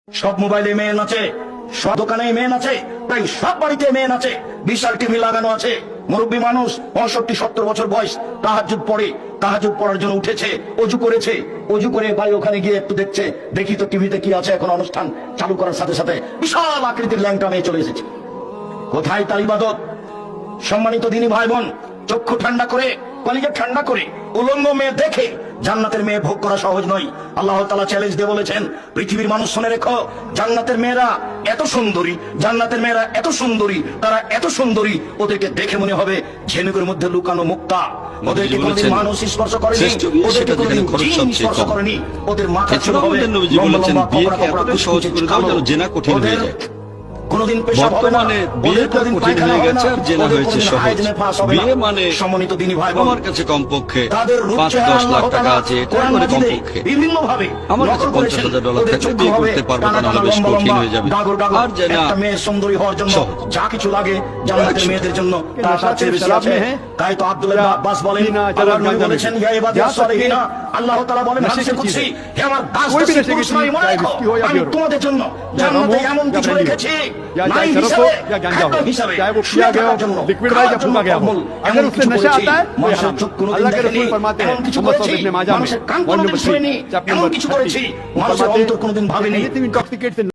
সব মোবাইলে মেয়ে নাচে, সব দোকানে মেয়ে নাচে, প্রায় সব বাড়িতে মেয়ে নাচে, বিশাল টিভি লাগানো আছে। মুরব্বী মানুষ 65-70 বছর বয়স তাহাজ্জুদ পড়ে, তাহাজ্জুদ পড়ার জন্য উঠেছে, অজু করেছে, অজু করে ভাই ওখানে গিয়ে একটু দেখছে, দেখি তো টিভিতে কি আছে। এখন অনুষ্ঠান চালু করার সাথে সাথে বিশাল আকৃতির ল্যাংটা মেয়ে চলে এসেছে। কোথায় তার ইবাদত? সম্মানিত দিনী ভাই বোন, চক্ষু ঠান্ডা করে, কলিজা ঠান্ডা করে উলঙ্গ মেয়ে দেখে জান্নাতের মেয়ে ভোগ করা সহজ নয়। আল্লাহ তাআলা চ্যালেঞ্জ দিয়ে বলেছেন, পৃথিবীর মানুষ শুনে রেখো, জান্নাতের মেয়েরা এত সুন্দরী, জান্নাতের মেয়েরা এত সুন্দরী, তারা এত সুন্দরী, ওদেরকে দেখে মনে হবে ঝিনুকের মধ্যে লুকানো মুক্তা। ওদেরকে কোনদিন মানুষ স্পর্শ করেনি, ওদেরকে কোনদিন জিন স্পর্শ করেনি। ওদের মাথা ছিল হবে ওদের কোনদিন পেশাব হবে না, ওদের কোনদিন পায়খানা হবে না, ওদের কোনদিন হাইজিনে পাস হবে না। সম্মানিত দিনী ভাই বোন, আমার কাছে কমপক্ষে তাদের রূপ 5-10 লাখ টাকা আছে, কোরআন মাজিদে বিভিন্ন ভাবে আমার কাছে $50,000 থাকলে বিয়ে করতে পারবো, তা নাহলে বেশ কঠিন হয়ে যাবে। আর যে না, একটা মেয়ে সুন্দরী হওয়ার জন্য যা কিছু লাগে জান্নাতের মেয়েদের জন্য তার চেয়ে বেশি আছে। তাই তো আব্দুল্লাহ ইবনে আব্বাস বলেন, আল্লাহর নবী বলেছেন, ইয়া ইবাদিয়াস সালিহিনা, আল্লাহ তাআলা বলেন হাদিসে কুদসি, হে আমার দাস-দাসী পুরুষ নারী মনে রাখো, আমি তোমাদের জন্য জান্নাতে এমন কিছু রেখেছি, নারী হিসাবে, খাদ্য হিসাবে, শুয়ে থাকার জন্য, খাওয়ার জন্য, अगर उससे नशा आता है तो মানুষের চোখ কোনদিন अल्लाह के দেখেনি, रसूल फरमाते हैं এমন কিছু मोहम्मद করেছি, इब्ने माजा में মানুষের কান কোনদিন শুনেনি, এমন কিছু করেছি, মানুষের অন্তর কোনদিন ভাবেনি। इंटॉक्सिकेट से